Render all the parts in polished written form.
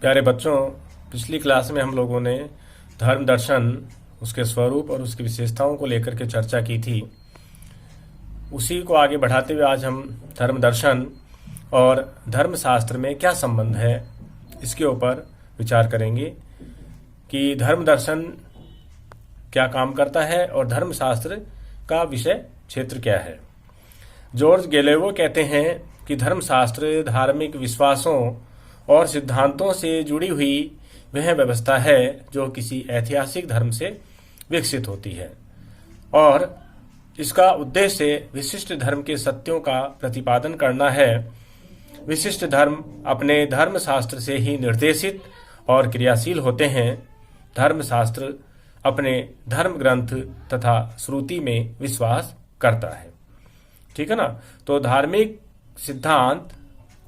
प्यारे बच्चों, पिछली क्लास में हम लोगों ने धर्म दर्शन, उसके स्वरूप और उसकी विशेषताओं को लेकर के चर्चा की थी। उसी को आगे बढ़ाते हुए आज हम धर्म दर्शन और धर्मशास्त्र में क्या संबंध है, इसके ऊपर विचार करेंगे कि धर्म दर्शन क्या काम करता है और धर्मशास्त्र का विषय क्षेत्र क्या है। जॉर्ज गैलेवो कहते हैं कि धर्मशास्त्र धार्मिक विश्वासों और सिद्धांतों से जुड़ी हुई वह व्यवस्था है जो किसी ऐतिहासिक धर्म से विकसित होती है और इसका उद्देश्य विशिष्ट धर्म के सत्यों का प्रतिपादन करना है। विशिष्ट धर्म अपने धर्मशास्त्र से ही निर्देशित और क्रियाशील होते हैं। धर्मशास्त्र अपने धर्म ग्रंथ तथा श्रुति में विश्वास करता है। ठीक है ना। तो धार्मिक सिद्धांत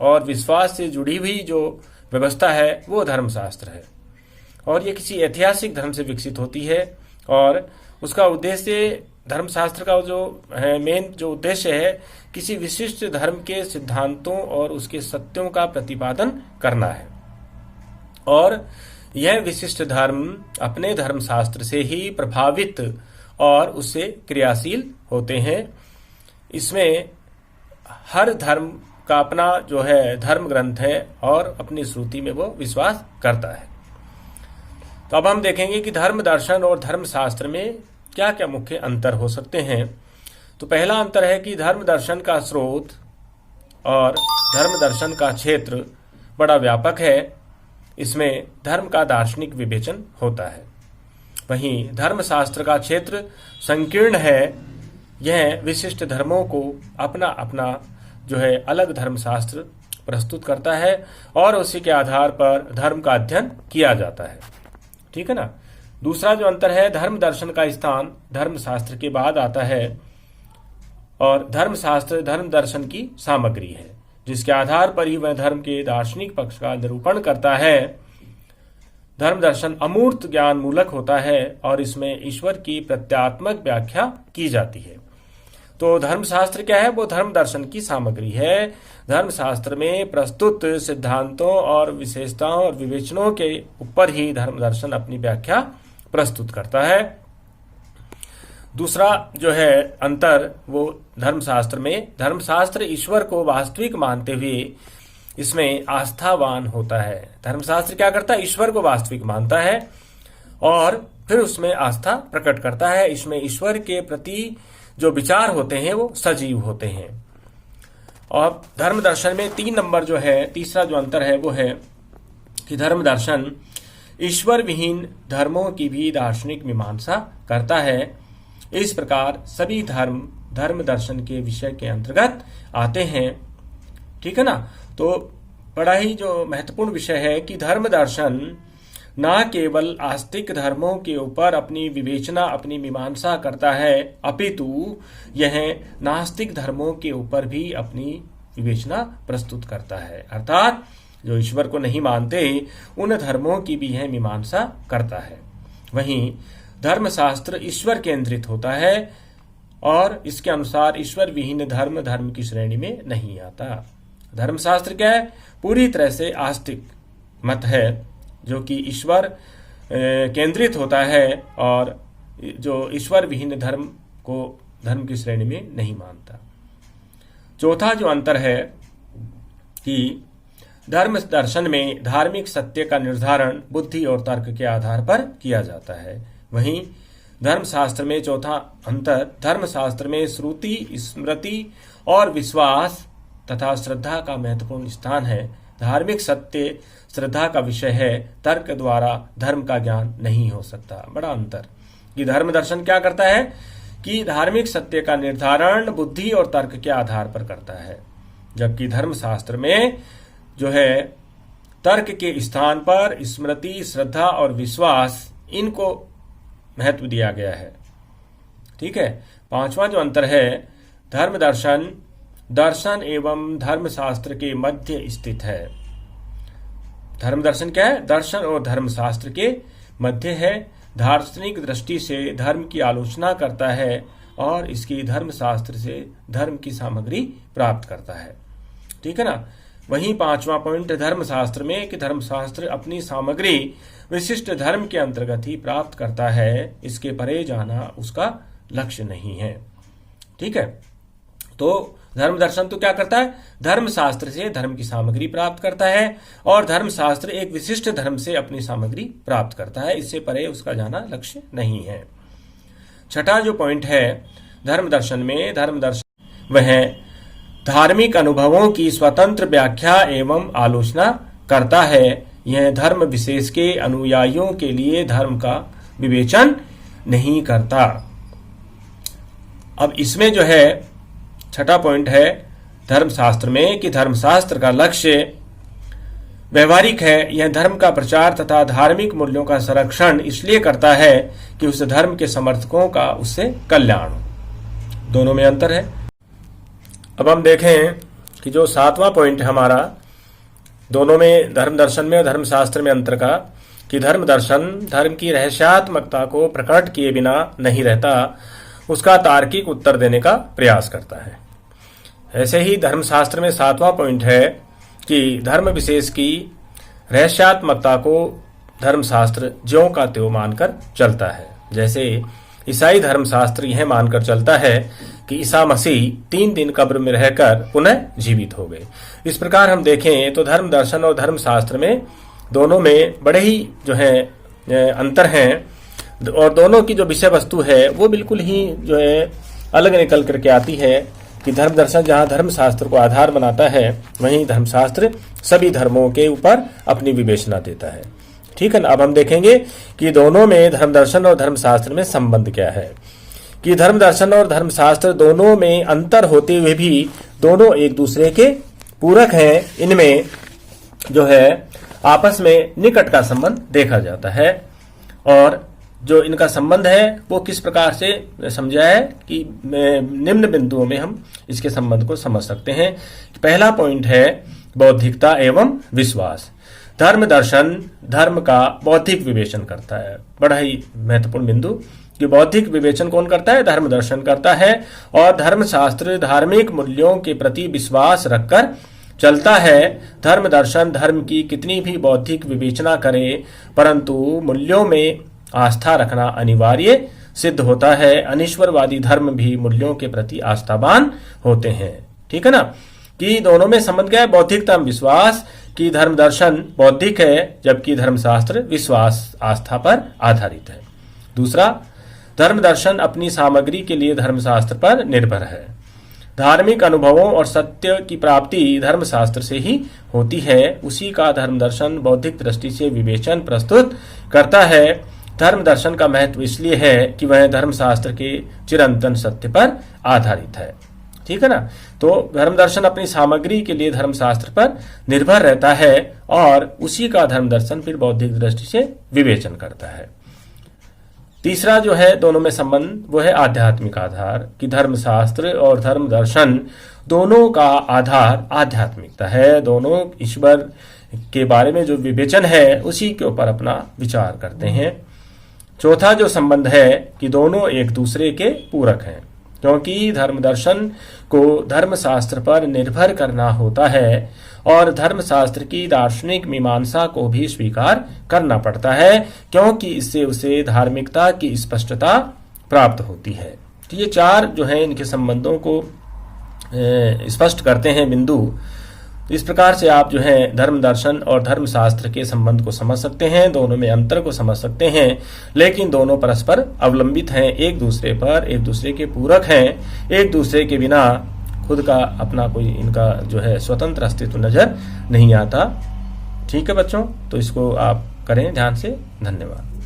और विश्वास से जुड़ी हुई जो व्यवस्था है वो धर्मशास्त्र है और ये किसी ऐतिहासिक धर्म से विकसित होती है और उसका उद्देश्य, धर्मशास्त्र का जो है मेन जो उद्देश्य है, किसी विशिष्ट धर्म के सिद्धांतों और उसके सत्यों का प्रतिपादन करना है और यह विशिष्ट धर्म अपने धर्मशास्त्र से ही प्रभावित और उससे क्रियाशील होते हैं। इसमें हर धर्म का अपना जो है धर्म ग्रंथ है और अपनी श्रुति में वो विश्वास करता है। तो अब हम देखेंगे कि धर्म दर्शन और धर्मशास्त्र में क्या क्या मुख्य अंतर हो सकते हैं। तो पहला अंतर है कि धर्म दर्शन का स्रोत और धर्म दर्शन का क्षेत्र बड़ा व्यापक है। इसमें धर्म का दार्शनिक विवेचन होता है। वहीं धर्मशास्त्र का क्षेत्र संकीर्ण है। यह विशिष्ट धर्मों को अपना अपना जो है अलग धर्मशास्त्र प्रस्तुत करता है और उसी के आधार पर धर्म का अध्ययन किया जाता है। ठीक है ना। दूसरा जो अंतर है, धर्म दर्शन का स्थान धर्मशास्त्र के बाद आता है और धर्मशास्त्र धर्म दर्शन की सामग्री है जिसके आधार पर ही वह धर्म के दार्शनिक पक्ष का निरूपण करता है। धर्म दर्शन अमूर्त ज्ञान मूलक होता है और इसमें ईश्वर की प्रत्यात्मक व्याख्या की जाती है। तो धर्मशास्त्र क्या है? वो धर्म दर्शन की सामग्री है। धर्मशास्त्र में प्रस्तुत सिद्धांतों और विशेषताओं और विवेचनों के ऊपर ही धर्म दर्शन अपनी व्याख्या प्रस्तुत करता है। दूसरा जो है अंतर, वो धर्मशास्त्र में, धर्मशास्त्र ईश्वर को वास्तविक मानते हुए इसमें आस्थावान होता है। धर्मशास्त्र क्या करता है? ईश्वर को वास्तविक मानता है और फिर उसमें आस्था प्रकट करता है। इसमें ईश्वर के प्रति जो विचार होते हैं वो सजीव होते हैं। और धर्म दर्शन में 3 नंबर जो है, तीसरा जो अंतर है वो है कि धर्म दर्शन ईश्वर विहीन धर्मों की भी दार्शनिक मीमांसा करता है। इस प्रकार सभी धर्म धर्म दर्शन के विषय के अंतर्गत आते हैं। ठीक है ना। तो बड़ा ही जो महत्वपूर्ण विषय है कि धर्म दर्शन न केवल आस्तिक धर्मों के ऊपर अपनी विवेचना, अपनी मीमांसा करता है, अपितु यह नास्तिक धर्मों के ऊपर भी अपनी विवेचना प्रस्तुत करता है। अर्थात जो ईश्वर को नहीं मानते उन धर्मों की भी यह मीमांसा करता है। वहीं धर्मशास्त्र ईश्वर केंद्रित होता है और इसके अनुसार ईश्वर विहीन धर्म धर्म की श्रेणी में नहीं आता। धर्मशास्त्र क्या है? पूरी तरह से आस्तिक मत है जो कि ईश्वर केंद्रित होता है और जो ईश्वर विहीन धर्म को धर्म की श्रेणी में नहीं मानता। चौथा जो अंतर है कि धर्म दर्शन में धार्मिक सत्य का निर्धारण बुद्धि और तर्क के आधार पर किया जाता है। वहीं धर्मशास्त्र में चौथा अंतर, धर्मशास्त्र में श्रुति, स्मृति और विश्वास तथा श्रद्धा का महत्वपूर्ण स्थान है। धार्मिक सत्य श्रद्धा का विषय है, तर्क द्वारा धर्म का ज्ञान नहीं हो सकता। बड़ा अंतर कि धर्म दर्शन क्या करता है कि धार्मिक सत्य का निर्धारण बुद्धि और तर्क के आधार पर करता है, जबकि धर्मशास्त्र में जो है तर्क के स्थान पर स्मृति, श्रद्धा और विश्वास, इनको महत्व दिया गया है। ठीक है। पांचवा जो अंतर है, धर्म दर्शन दर्शन एवं धर्मशास्त्र के मध्य स्थित है। धर्म दर्शन क्या है? दर्शन और धर्मशास्त्र के मध्य है। दार्शनिक दृष्टि से धर्म की आलोचना करता है और इसकी धर्मशास्त्र से धर्म की सामग्री प्राप्त करता है। ठीक है ना। वहीं 5वां पॉइंट धर्मशास्त्र में कि धर्मशास्त्र अपनी सामग्री विशिष्ट धर्म के अंतर्गत ही प्राप्त करता है, इसके परे जाना उसका लक्ष्य नहीं है। ठीक है, तो धर्म दर्शन तो क्या करता है, धर्मशास्त्र से धर्म की सामग्री प्राप्त करता है और धर्मशास्त्र एक विशिष्ट धर्म से अपनी सामग्री प्राप्त करता है, इससे परे उसका जाना लक्ष्य नहीं है। छठा जो पॉइंट है धर्म दर्शन में, धर्म दर्शन वह धार्मिक अनुभवों की स्वतंत्र व्याख्या एवं आलोचना करता है। यह धर्म विशेष के अनुयायियों के लिए धर्म का विवेचन नहीं करता। अब इसमें जो है छठा पॉइंट है धर्मशास्त्र में कि धर्मशास्त्र का लक्ष्य व्यवहारिक है। यह धर्म का प्रचार तथा धार्मिक मूल्यों का संरक्षण इसलिए करता है कि उस धर्म के समर्थकों का उससे कल्याण हो। दोनों में अंतर है। अब हम देखें कि जो 7वां पॉइंट है हमारा दोनों में, धर्म दर्शन में और धर्मशास्त्र में अंतर का, कि धर्म दर्शन धर्म की रहस्यात्मकता को प्रकट किए बिना नहीं रहता, उसका तार्किक उत्तर देने का प्रयास करता है। ऐसे ही धर्मशास्त्र में 7वां पॉइंट है कि धर्म विशेष की रहस्यात्मकता को धर्मशास्त्र ज्यों का त्यों मानकर चलता है। जैसे ईसाई धर्मशास्त्र यह मानकर चलता है कि ईसा मसीह 3 दिन कब्र में रहकर पुनः जीवित हो गए। इस प्रकार हम देखें तो धर्म दर्शन और धर्मशास्त्र में दोनों में बड़े ही जो है अंतर हैं और दोनों की जो विषय वस्तु है वो बिल्कुल ही जो है अलग निकल करके आती है। कि धर्म दर्शन जहाँ धर्मशास्त्र को आधार बनाता है, वहीं धर्मशास्त्र सभी धर्मों के ऊपर अपनी विवेचना देता है। ठीक है ना। अब हम देखेंगे कि दोनों में धर्म दर्शन और धर्मशास्त्र में संबंध क्या है। कि धर्म दर्शन और धर्मशास्त्र दोनों में अंतर होते हुए भी दोनों एक दूसरे के पूरक हैं। इनमें जो है आपस में निकट का संबंध देखा जाता है और जो इनका संबंध है वो किस प्रकार से समझा है कि निम्न बिंदुओं में हम इसके संबंध को समझ सकते हैं। पहला पॉइंट है बौद्धिकता एवं विश्वास। धर्म दर्शन धर्म का बौद्धिक विवेचन करता है। बड़ा ही महत्वपूर्ण बिंदु कि बौद्धिक विवेचन कौन करता है, धर्म दर्शन करता है। और धर्मशास्त्र धार्मिक मूल्यों के प्रति विश्वास रखकर चलता है। धर्म दर्शन धर्म की कितनी भी बौद्धिक विवेचना करे, परंतु मूल्यों में आस्था रखना अनिवार्य सिद्ध होता है। अनिश्वरवादी धर्म भी मूल्यों के प्रति आस्थावान होते हैं। ठीक है ना। कि दोनों में संबंध क्या है, बौद्धिकता में विश्वास। कि धर्म दर्शन बौद्धिक है जबकि धर्मशास्त्र विश्वास आस्था पर आधारित है। दूसरा, धर्म दर्शन अपनी सामग्री के लिए धर्मशास्त्र पर निर्भर है। धार्मिक अनुभवों और सत्य की प्राप्ति धर्मशास्त्र से ही होती है। उसी का धर्म दर्शन बौद्धिक दृष्टि से विवेचन प्रस्तुत करता है। धर्म दर्शन का महत्व इसलिए है कि वह धर्मशास्त्र के चिरंतन सत्य पर आधारित है। ठीक है ना। तो धर्म दर्शन अपनी सामग्री के लिए धर्मशास्त्र पर निर्भर रहता है और उसी का धर्म दर्शन फिर बौद्धिक दृष्टि से विवेचन करता है। तीसरा जो है दोनों में संबंध वो है आध्यात्मिक आधार। कि धर्मशास्त्र और धर्म दर्शन दोनों का आधार आध्यात्मिकता है। दोनों ईश्वर के बारे में जो विवेचन है उसी के ऊपर अपना विचार करते हैं। चौथा जो संबंध है कि दोनों एक दूसरे के पूरक हैं, क्योंकि धर्म दर्शन को धर्मशास्त्र पर निर्भर करना होता है और धर्मशास्त्र की दार्शनिक मीमांसा को भी स्वीकार करना पड़ता है, क्योंकि इससे उसे धार्मिकता की स्पष्टता प्राप्त होती है। तो ये 4 जो है इनके संबंधों को स्पष्ट करते हैं बिंदु। इस प्रकार से आप जो है धर्म दर्शन और धर्मशास्त्र के संबंध को समझ सकते हैं, दोनों में अंतर को समझ सकते हैं, लेकिन दोनों परस्पर अवलंबित हैं, एक दूसरे पर, एक दूसरे के पूरक हैं। एक दूसरे के बिना खुद का अपना कोई इनका जो है स्वतंत्र अस्तित्व नजर नहीं आता। ठीक है बच्चों, तो इसको आप करें ध्यान से। धन्यवाद।